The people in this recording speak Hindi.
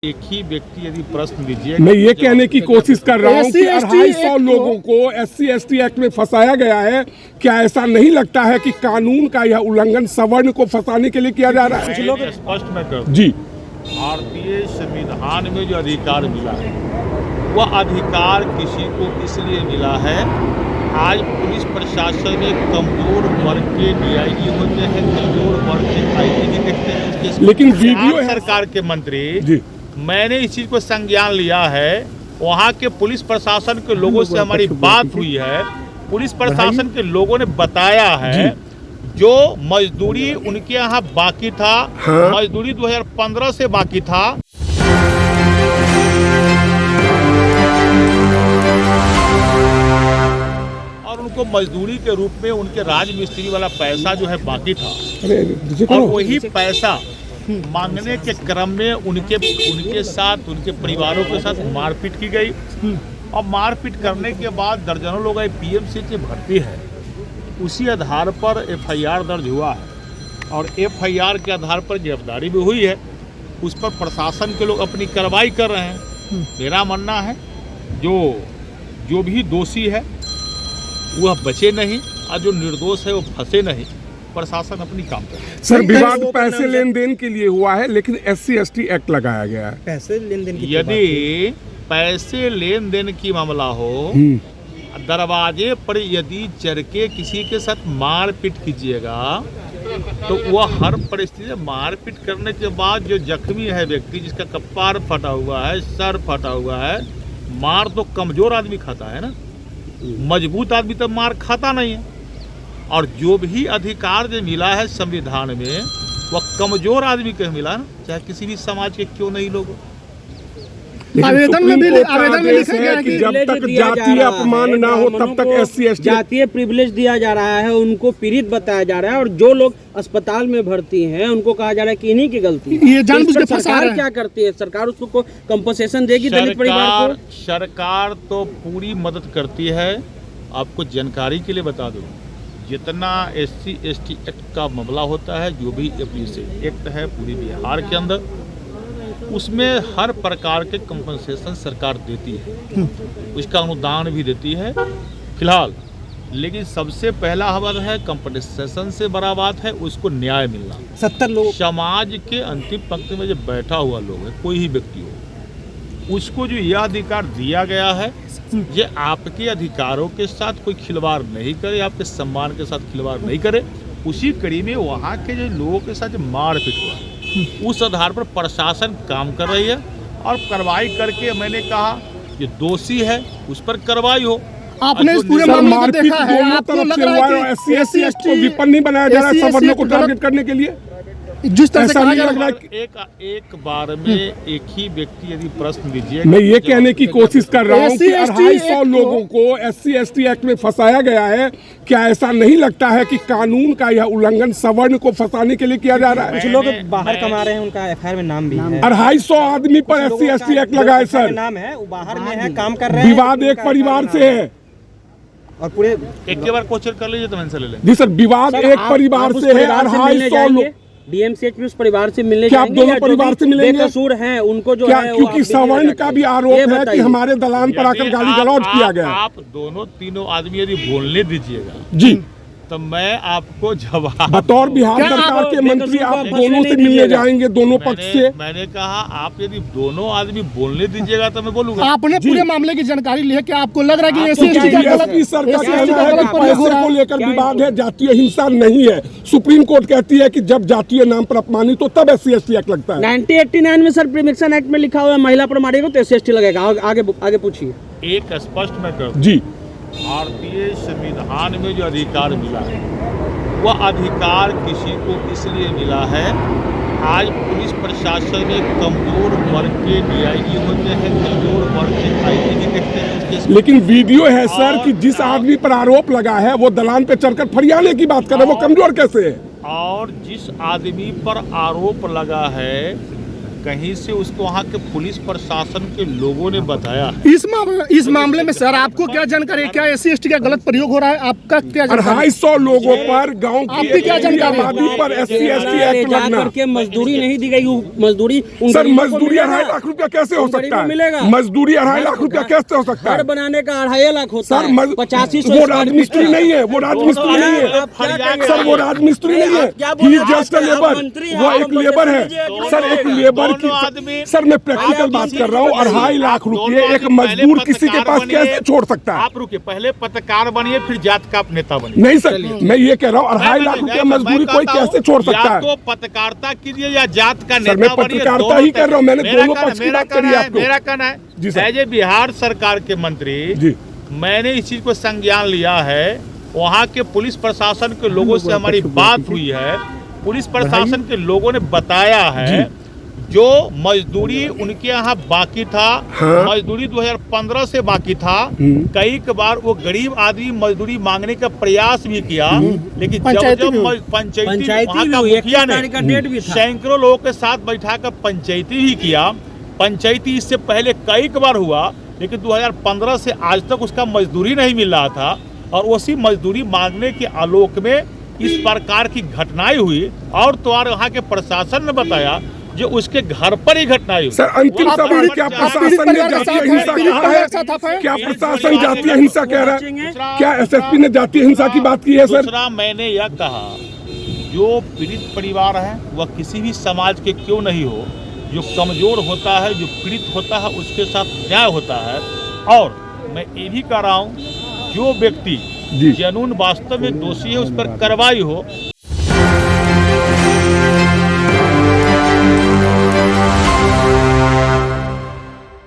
एक ही व्यक्ति यदि प्रश्न दीजिए, मैं ये कहने की कोशिश कर रहा हूँ कि 250 लोगों को SC/ST एक्ट में फंसाया गया है। क्या ऐसा नहीं लगता है कि कानून का यह उल्लंघन सवर्ण को फंसाने के लिए किया जा रहा है? स्पष्ट मैं कर जी, भारतीय संविधान में जो अधिकार मिला है वह अधिकार किसी को इसलिए मिला है। आज पुलिस प्रशासन में कमजोर वर्ग के DIG होते हैं, कमजोर वर्ग के IGP देखते हैं। लेकिन वीडियो सरकार के मंत्री जी, मैंने इस चीज को संज्ञान लिया है। वहाँ के पुलिस प्रशासन के लोगों से हमारी बात हुई है। पुलिस प्रशासन के लोगों ने बताया है जो मजदूरी उनके यहाँ बाकी था, हाँ। मजदूरी 2015 से बाकी था। और उनको मजदूरी के रूप में उनके राजमिस्त्री वाला पैसा जो है बाकी था, और वही पैसा मांगने के क्रम में उनके साथ, उनके परिवारों के साथ मारपीट की गई। और मारपीट करने के बाद दर्जनों लोग PMC में भर्ती है। उसी आधार पर FIR दर्ज हुआ है और FIR के आधार पर गिरफ्तारी भी हुई है। उस पर प्रशासन के लोग अपनी कार्रवाई कर रहे हैं। मेरा मानना है जो भी दोषी है वह बचे नहीं और जो निर्दोष है वो फंसे नहीं। प्रशासन अपनी काम कर रहा है। सर, विवाद पैसे लेन देन के लिए हुआ है, लेकिन SC/ST एक्ट लगाया गया है। पैसे लेन देन की यदि पैसे लेन देन की मामला हो, दरवाजे पर यदि चढ़ के किसी के साथ मारपीट कीजिएगा तो वह हर परिस्थिति में मारपीट करने के बाद जो जख्मी है व्यक्ति, जिसका कपार फटा हुआ है, सर फटा हुआ है, मार तो कमजोर आदमी खाता है ना, मजबूत आदमी तो मार खाता नहीं है। और जो भी अधिकार जो मिला है संविधान में वह कमजोर आदमी को मिला ना, चाहे किसी भी समाज के क्यों नहीं लोग। आवेदन में लिखा गया है कि जब तक जातीय अपमान ना हो तब तक SC/ST जातीय प्रिविलेज दिया जा रहा है, उनको पीड़ित बताया जा रहा है। और जो लोग अस्पताल में भर्ती हैं उनको कहा जा रहा है कि इन्हीं की गलती है। ये जानबूझ के सरकार क्या करती है? सरकार उसको कंपनसेशन देगी दलित परिवार को? सरकार तो पूरी मदद करती है। आपको जानकारी के लिए बता दूं, जितना SC/ST एक्ट का मामला होता है, जो भी एप्लीकेशन एक्ट है पूरी बिहार के अंदर, उसमें हर प्रकार के कंपनसेशन सरकार देती है, उसका अनुदान भी देती है फिलहाल। लेकिन सबसे पहला हवाल है कंपनसेशन से बड़ा बात है उसको न्याय मिलना। 70 लोग समाज के अंतिम पंक्ति में जो बैठा हुआ लोग है, कोई ही व्यक्ति हो, उसको जो यह अधिकार दिया गया है, ये आपके अधिकारों के साथ कोई खिलवाड़ नहीं करे, आपके सम्मान के साथ खिलवाड़ नहीं करे। उसी कड़ी में वहाँ के जो लोगों के साथ जो मारपीट हुआ, उस आधार पर प्रशासन काम कर रही है और कार्रवाई करके, मैंने कहा जो दोषी है उस पर कार्रवाई हो। आपने इस पूरे मामले को देखा है, आपको लग रहा है कि SC/ST को विपन्न नहीं बनाया जा रहा है सवर्णों को टारगेट करने के लिए? जिस तरह से ऐसा कहा नहीं जा लग रहा रहा है है? एक बार में एक ही व्यक्ति यदि प्रश्न दीजिए, मैं ये कहने की कोशिश कर रहा हूँ कि SC/ST 250 लोगों को SC/ST एक्ट में फंसाया गया है। क्या ऐसा नहीं लगता है कि कानून का यह उल्लंघन सवर्ण को फंसाने के लिए किया जा रहा है? कुछ लोग बाहर कमा रहे हैं, उनका FIR में नाम भी है। 250 आदमी पर SC/ST एक्ट लगा है सर। नाम है, वो बाहर में है, काम कर रहे हैं। विवाद एक परिवार से है और पूरे एक के बार क्वेश्चन कर लीजिए तो मैं ले लें। जी सर, विवाद एक परिवार से है। 250 लोग DMCH में उस परिवार से मिलने क्या आप जाएंगे? दोनों परिवार से मिलेंगे? बेकसूर हैं उनको जो क्या, है क्योंकि सवर्ण का भी आरोप है कि हमारे दलान पर आकर गाली गलौज किया गया। आप दोनों तीनों आदमी यदि बोलने दीजिएगा जी, तो मैं आपको जवाब बतौर बिहार सरकार के मंत्री आप दोनों से मिलने जाएंगे, दोनों पक्ष से। मैंने कहा आप यदि दोनों आदमी बोलने दीजिएगा तो मैं बोलूंगा। आपने पूरे मामले की जानकारी ली है कि आपको लग रहा है कि SC/ST सर का कहना है कि पैसे को लेकर विवाद है, जातीय हिंसा नहीं है। सुप्रीम कोर्ट कहती है कि जब जातीय नाम पर अपमानित तो तब SC/ST एक्ट लगता है। 1989 में सर प्रिमिक्सन एक्ट में लिखा हुआ है महिला प्रमाणी को तो SC/ST लगेगा। आगे पूछिए। एक स्पष्ट मैं कर जी, भारतीय संविधान में जो अधिकार मिला है वह अधिकार किसी को इसलिए मिला है। आज पुलिस प्रशासन में कमजोर वर्ग के DIG होते हैं, कमजोर वर्ग के IGP देखते हैं। लेकिन वीडियो है सर कि जिस आदमी पर आरोप लगा है वो दलान पे चढ़कर फरियाने की बात कर रहे हैं, वो कमजोर कैसे है? और जिस आदमी पर आरोप लगा है कहीं से उसको वहाँ के पुलिस प्रशासन के लोगों ने बताया है। इस मामले में सर आपको क्या जानकारी है? क्या SC/ST का गलत प्रयोग हो रहा है? आपका क्या जानकारी? 250 लोगों पर गांव की आपकी क्या जानकारी है? आबादी पर SC/ST एक्ट जा लगना। करके मजदूरी नहीं दी गई, मजदूरी उन सर गरीबों को मजदूरी मिलेगा। 2.5 लाख रुपया कैसे हो उन गरीबों सकता को मिलेगा। है? मजदूरी 2.5 लाख रुपया कैसे हो सकता घर है? बनाने का 2.5 लाख होता सर है, 8500 वो राजमिस्त्री नहीं है, वो राजमिस्त्री नहीं है आप क्या कहेंगे? सर, वो राजमिस्त्री नहीं है, आप क्या बोल रहे हैं? जस्ट आप लेबर, मंत्री वो हैं, एक आप लेबर है लीजिए। सर, एक लेबर दोनों आदमी- की। सर मैं प्रैक्टिकल बात कर रहा हूँ, 2.5 लाख रुपये एक मजदूर किसी के पास कैसे छोड़ सकता है? आप रुकिए, पहले पत्रकार बनिए फिर जात का आप नेता बनिए। नहीं सर, मैं ये कह रहा हूँ 2.5 लाख रुपया मजदूरी कोई कैसे छोड़ सकता या है? तो पत्रकारिता कीजिए या जात का सर, नेता मैं बनिए। पत्रकारिता दोनों ही कर रहा हूं, मैंने मेरा दोनों कहना- पक्ष की मेरा बात करी कहना है- आपको। मेरा कहना है जी सर। एज ए बिहार सरकार के मंत्री जी मैंने इस चीज को संज्ञान लिया है। वहाँ के पुलिस प्रशासन के लोगों से हमारी बात हुई है, पुलिस प्रशासन के लोगों ने बताया है जो मजदूरी उनके यहाँ बाकी था, हाँ। मजदूरी 2015 से बाकी था। कई बार वो गरीब आदमी मजदूरी मांगने का प्रयास भी किया, लेकिन जब पंचायती जब भी हुई। पंचायती वहाँ भी का हुई, 21 मुखिया तारीख का ने डेट भी था। सैकड़ों लोगों के साथ बैठाकर पंचायती ही किया। पंचायती इससे पहले कई बार हुआ, लेकिन 2015 से आज तक उसका मजदूरी नहीं मिल रहा था। और उसी मजदूरी मांगने के आलोक में इस प्रकार की घटनाएं हुई। और तो और वहाँ के प्रशासन ने बताया जो उसके घर पर ही घटनाएं हुई। सर अंतिम वहाँ सवाल, पर क्या जहाँ- प्रशासन ने जातीय हिंसा कहा है? क्या प्रशासन जातीय हिंसा कह रहा है? क्या SSP ने जातीय हिंसा की बात की है सर? दूसरा मैंने यह कहा, जो पीड़ित परिवार है वह किसी भी समाज के क्यों नहीं हो, जो कमजोर होता है, जो पीड़ित होता है, उसके साथ न्याय होता है। और मैं ये भी कह रहा हूँ जो व्यक्ति जी। कानून वास्तव में दोषी है उस पर कार्रवाई हो,